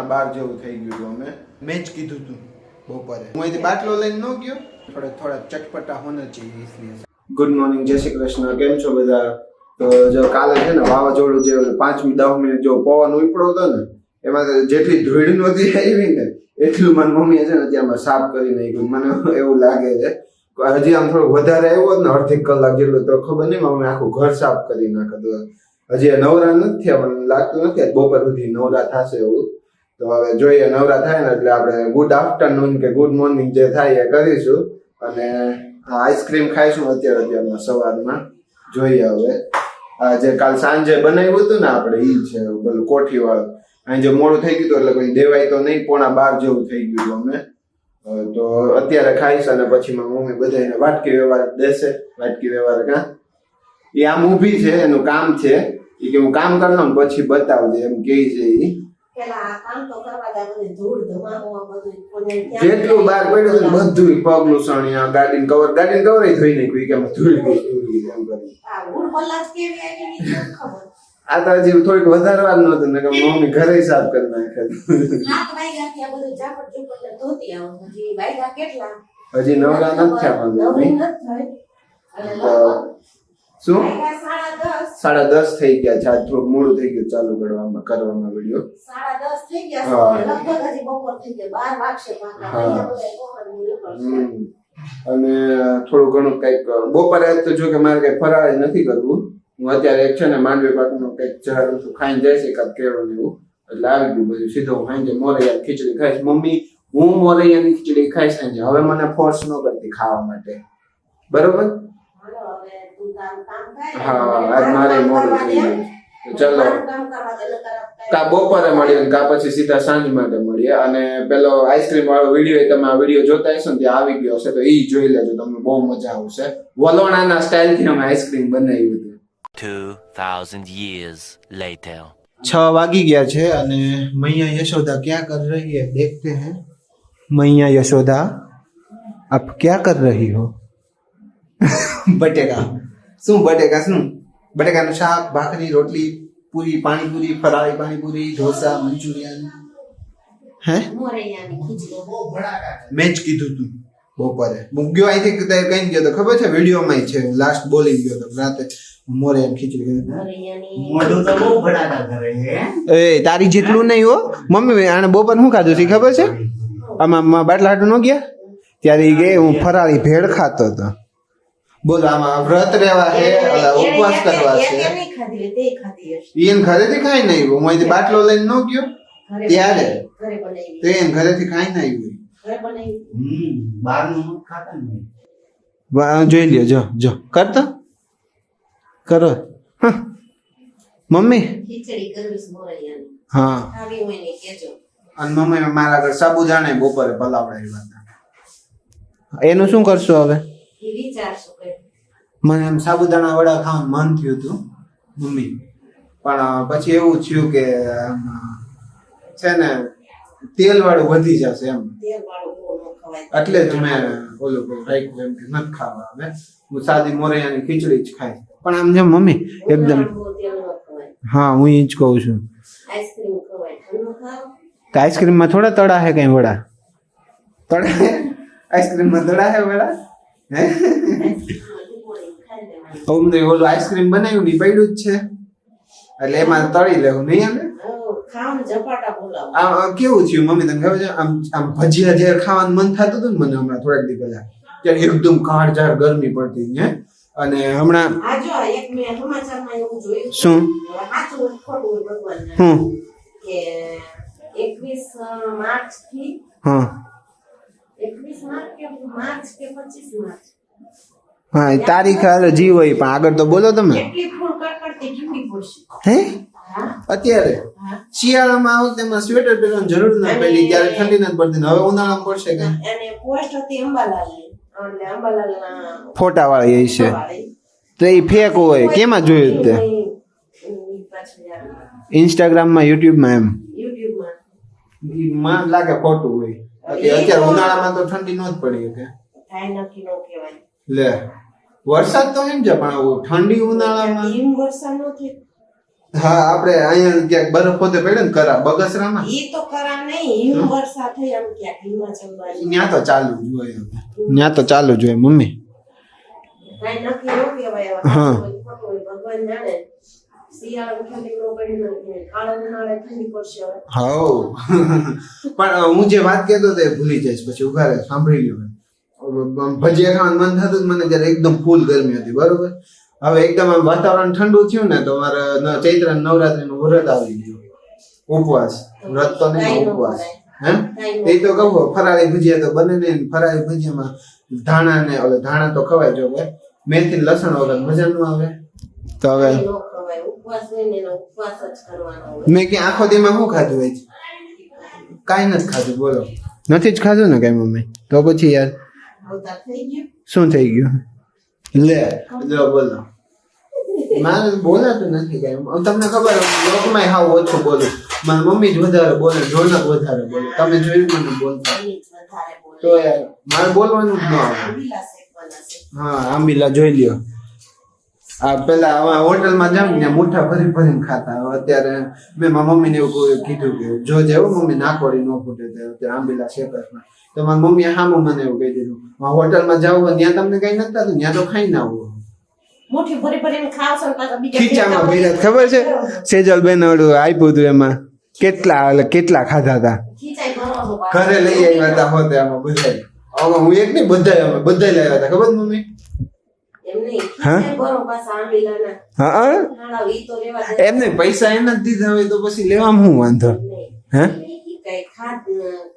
12 જેવું થઈ ગયું હતું. અમે મેં જ કીધું હતું બપોરે. હું અહીંથી બાટલો લઈને ન ગયો, થોડા ચટપટા હોના चाहिए इसलिए. ગુડ મોર્નિંગ, જય શ્રી કૃષ્ણ. કેમ છો બધા? તો જો કાલે છે ને વાવાઝોડું જે 5-10 મિનિટ જો પવન ઉપડ્યો હતો ને, એમાં જેટલી ધૂળ નહોતી આવી ને એટલું મારી મમ્મીએ છે ને ત્યાં સાફ કરી નાખ્યું. મને એવું લાગે છે હજી આમ થોડું વધારે આવ્યો હોત ને અડધી કલાક જેટલું તો ખબર નહીં મમ્મી આખું ઘર સાફ કરી નાખે. હજી નવરા નથી થયા, મને લાગતું નથી બપોર સુધી નવરા થશે એવું. તો હવે જોઈએ નવરા થાય ને એટલે આપણે ગુડ આફ્ટરનૂન કે ગુડ મોર્નિંગ જે થાય એ કરીશું. અને આઈસ્ક્રીમ ખાઈશું અત્યારમાં સવારમાં. જોઈએ હવે જે કાલ સાંજે બનાવ્યું હતું ને આપણે ઈ છે પેલું કોઠી વાળું. અહીં જે મોડું થઈ ગયું એટલે કોઈ દેવાય તો નહીં, 12:15 જેવું થઈ ગયું અમે. તો અત્યારે ખાઈશ અને પછી મારી મમ્મી બધાને વાટકી વ્યવહાર દેશે. વાટકી વ્યવહાર કાં એ આમ ઊભી છે, એનું કામ છે એ કે હું કામ કરી લઉં પછી બતાવજે એમ કે છે. ઈ જેટલું બહાર પડ્યું હતું બધું પગલું સણિયા ગાડીન કવર ધોઈ નાખ્યું કે ધૂળ ગઈ એમ કરી. આ તો હજી થોડીક વધારવાનું હતું ને કે મમ્મી ઘરે સાફ કરી નાખે. હજી નવરા નથી થયા. શું 10:30 થઈ ગયા છે? આજ થોડું મોડું થઈ ગયું ચાલુ કરવામાં વિડીયો. 10:30 થઈ ગયા છે, લગભગ હજી બપોર થઈ ગયા 12 વાગશે પાછા. અને થોડું ઘણું કઈક બપોરે તો જો કે મારે કઈ ફરાળી નથી કરવું. હું અત્યારે એક છે ને માંડવી પાકનું કઈક ઝાડું છું ખાઈને જાય છે કાંક કેળું ને એવું, એટલે આવી ગયું બધું. સીધો હું ખાઈને મોરૈયા ખીચડી ખાઈશ. મમ્મી હું મોરૈયાની ખીચડી ખાઈશ ને હવે મને ફોર્સ ન કરતી ખાવા માટે, બરોબર? હા આજ મારે મોડું થઈ ગયું. ચલો કા બપોરે મળીએ કા પછી સીધા સાંજ માટે મળીએ. અને પેલો આઈસ્ક્રીમ વાળો વિડીયો તમે આ વિડીયો જોતા હશો ને ત્યાં આવી ગયો હશે તો ઈ જોઈ લેજો, તમને બહુ મજા આવશે. વલોણાના સ્ટાઇલ થી અમે આઈસ્ક્રીમ બનાવ્યું હતું. 2000 years later 6 વાગી ગયા છે અને मैया यशोदा क्या कर रही है देखते हैं. मैया यशोदा आप क्या कर रही हो? બટેકા શું બટેકાનું શાક, ભાખરી, રોટલી, પૂરી, પાણીપુરી, ફરાળી પાણીપુરી, ઢોસા, મંચુરિયન. હે મેં જ કીધું તું બપોરે. હું ગયો અહીંથી કઈ ગયો તો ખબર છે? વિડીયોમાં છે લાસ્ટ બોલી ગયો તો રાતે મોરૈયા ખીચડી. મોઢું તો બહુ ભડાકા કરે હે. એ તારી જેટલું નહીં હો મમ્મી. આને બપોર શું ખાધું છે ખબર છે? આમાં બાટલા હાટું ન ગયા ત્યારે ઈ ગઈ હું ફરાળી ભેળ ખાતો હતો. બોલો આમાં વ્રત રહેવા છે, ઉપવાસ કરવા છે. એને ઘરેથી ખાઈ નહીં આવ્યો. હું અહીંથી બાટલો લઈને ન ગયો ત્યારે તો એને ઘરેથી ખાઈ ના આવ્યું. બહારનું ખાતા નહીં. જોઈ લ્યો જો કરતો કરો મમ્મી. હા અને મમ્મી મારા ઘર સાબુદાણા બપોરે પલાવડાવ્યા હતા. એનું શું કરશો હવે? મને એમ સાબુદાણા વડા ખાવાનું મન થયું હતું મમ્મી, પણ પછી એવું થયું કે છે ને તેલ વાળું વધી જશે એમ, એટલે જ મેં ઓલું રાખ્યું એમ કે નથી ખાવા. હવે હું સાદી મોરૈયાની ખીચડી જ ખાઈશ. પણ આમ જેમ મમ્મી એકદમ હા હું એ જ કહું છું. આઈસ્ક્રીમમાં થોડા તળા હે કઈ વડા? તળા આઈસ્ક્રીમમાં તળા હે વડા? હે ઓલું આઈસ્ક્રીમ બનાવ્યું ને પડ્યું જ છે એટલે એમાં તળી લેવું નહીં. આમ કેવું થયું મમ્મી તને ખબર છે? આમ ભજીયા જયારે ખાવાનું મન થતું હતું ને મને હમણાં થોડાક દી પહેલા, ત્યારે એકદમ કાળઝાળ ગરમી પડતી હે. અને હમણાં શું હું 21 માર્ચ થી હા 21 માર્ચ કે 25 માર્ચ હા તારીખ જી હોય પણ આગળ તો બોલો તમે. હે અત્યારે શિયાળામાં આવો તેમાં સ્વેટર પહેરવાની જરૂર ના પડી, ત્યારે ઠંડી નથી પડતી. હવે ઉનાળામાં પડશે કે અને પોસ્ટ હતી અંબાલાલ અને અંબાલાલના ફોટા વાળી એ છે તો એ ફેક હોય. કેમાં જોયું તે? ઇન્સ્ટાગ્રામ માં, યુટ્યુબ માં. એમ માં લાગે ખોટું હોય. અત્યારે ઉનાળામાં તો ઠંડી ન જ પડી કે લે વરસાદ તો એમ છે પણ ઠંડી ઉનાળામાં એમ વરસાદ નો થાય. હા આપણે અહીંયા ક્યાંક બરફ પોતે પડ્યો ને કરા બગસરામાં ઈ તો કરા નહીં હિમ વર્ષા થઈ આમ ક્યાંક હિમાચલ બાજુ ત્યાં તો ચાલુ જ હોય હવે. ત્યાં તો ચાલુ જ હોય મમ્મી. કાંઈ નક્કી ન કહેવાય હા. ભગવાન જાણે શિયાળામાં ઠંડી ન પડી નથી કાળા ઉનાળે ઠંડી પડશે હવે હાઉ પણ હું જે વાત કહેતો તો એ ભૂલી જઈશ પછી ઉભા રહે સાંભળી લ્યો. ભજીયા ખાવાનું મન થતું મને ત્યારે એકદમ ફૂલ ગરમી હતી બરોબર. હવે એકદમ આમ વાતાવરણ ઠંડુ થયું ને તો મારે ચૈત્ર નવરાત્રીનું વ્રત આવી ગયું. ઉપવાસ વ્રત તો નહીં ઉપવાસ હે એ તો કહું ફરાળી ભજીયા તો બને ને ફરાળી ભજીયામાં ધાણા ને ઓલે ધાણા તો ખવાય જો કે મેથી લસણ વગર મજા ન આવે. તો હવે ન ખવાય ઉપવાસ હોય ને એનો ઉપવાસ જ કરવાનો હોય મેં કે આખો દીમાં શું ખાધું હોય કાંઈ નથી ખાધું બોલો. નથી જ ખાધું ને કઈ મમ્મી તો પછી યાર અવતાર થઈ ગયું શું થઈ ગયું લે લો બોલો મારે બોલાતું નથી કઈ. તમને ખબર લોકમાં હાવ ઓછું બોલું. મારી મમ્મી જ વધારે બોલે રોનક વધારે બોલે. તમે જોયું મને બોલતા એની જ વધારે બોલે તો યાર મારે બોલવાનું જ ન આવે. આંબીલા શેકવાના છે હા આંબીલા જોઈ લ્યો. આ પેલા હોટલમાં જાવ ને મુઠ્ઠા ભરી ભરીને ખાતા. હવે અત્યારે મેં મારા મમ્મીને એવું કીધું કે જો જેવું મમ્મી નાકોડી ન ફૂટે અત્યારે આંબીલા શેકરમાં તો મારી મમ્મીએ સામું મને એવું કહી દીધું હોટલમાં જાવ ત્યાં તમને કઈ નથી થતું ત્યાં તો ખાઈ ના આવું. મુઠ્ઠી ભરી ભરીને ખાવ છો ને પાછા બીજા ખીચામાં ભીરત ખબર છે સેજલ બેન ઓલું આપ્યું હતું એમાં કેટલા ખાધા હતા. ખીચાઈ ભરવાનો પાછો. ઘરે લઈ આવ્યા હતા હોતે આમાં બધાય. આમાં હું એક નહીં બધાય અમે બધાય લઈ આવ્યા હતા ખબર છે મમ્મી. એમ નહીં ખીચાઈ ભરો પાછા આંબીલાના હા નાળા ઈ તો રેવા દે એમને પૈસા એના જ દીધા હોય તો પછી લેવામાં શું વાંધો નહીં. હે ઈ કઈ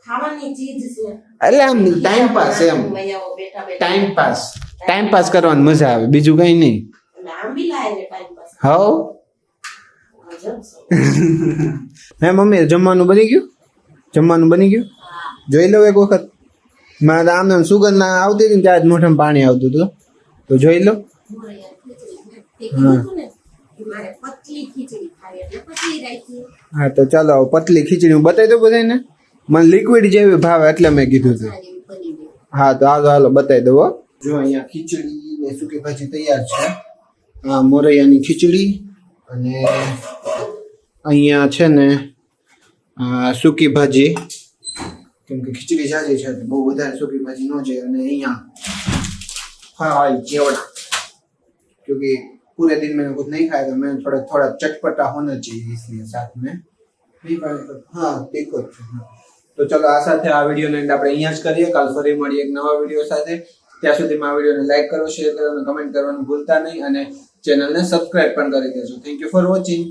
ખાવાની ચીજ છે એટલે આમ ટાઈમ પાસ એમ મૈયાઓ બેઠા બેઠા ટાઈમ પાસ કરવાની મજા આવે બીજું કઈ નહીં. એટલે આંબીલા એટલે ટાઈમ પાસ હાઉ ગજબ છે. હે મમ્મી જમવાનું બની ગયું જોઈ લો એક વખત. મારે આમ સુગંધ ના આવતી હતી ને ત્યાં જ મોઢામાં પાણી આવતું હતું તો જોઈ લો. મોરે યાર ખીચડી તે કીધું તું ને કે મારે પતલી ખીચડી ખાવી એટલે પતલી રાખી હા તો ચાલો પતલી ખીચડી હું બતાવી દઉં બધાને. મને લિક્વિડ જેવી ભાવે એટલે મેં કીધું હતું. જેવી બની ગઈ હા તો હાલો બતાવી દઉં હો. જો અહીંયા ખીચડી ને સૂકી ભાજી તૈયાર છે. આ મોરૈયાની ખીચડી અને અહીંયા છે ને સૂકી ભાજી કેમ કે ખીચડી જાજી છે તો બહુ વધારે સૂકી ભાજી ન જાય. અને અહીંયા ફરાળી ચેવડા क्योंकि पूरे दिन मैंने कुछ नहीं खाया तो मैं थोड़ा चटपटा होना चाहिए इसलिए साथ में नहीं पाए तो हाँ ठीक है. તો ચલો આ સાથે આ વિડીયોને એન્ડ આપણે અહીંયા જ કરીએ. કાલ ફરી મળીએ એક નવા વિડીયો સાથે. ત્યાં સુધીમાં આ વિડીયોને લાઈક કરો, શેર કરો અને કમેન્ટ કરવાનું ભૂલતા નહીં અને ચેનલને સબસ્ક્રાઇબ પણ કરી દેજો. Thank you for watching.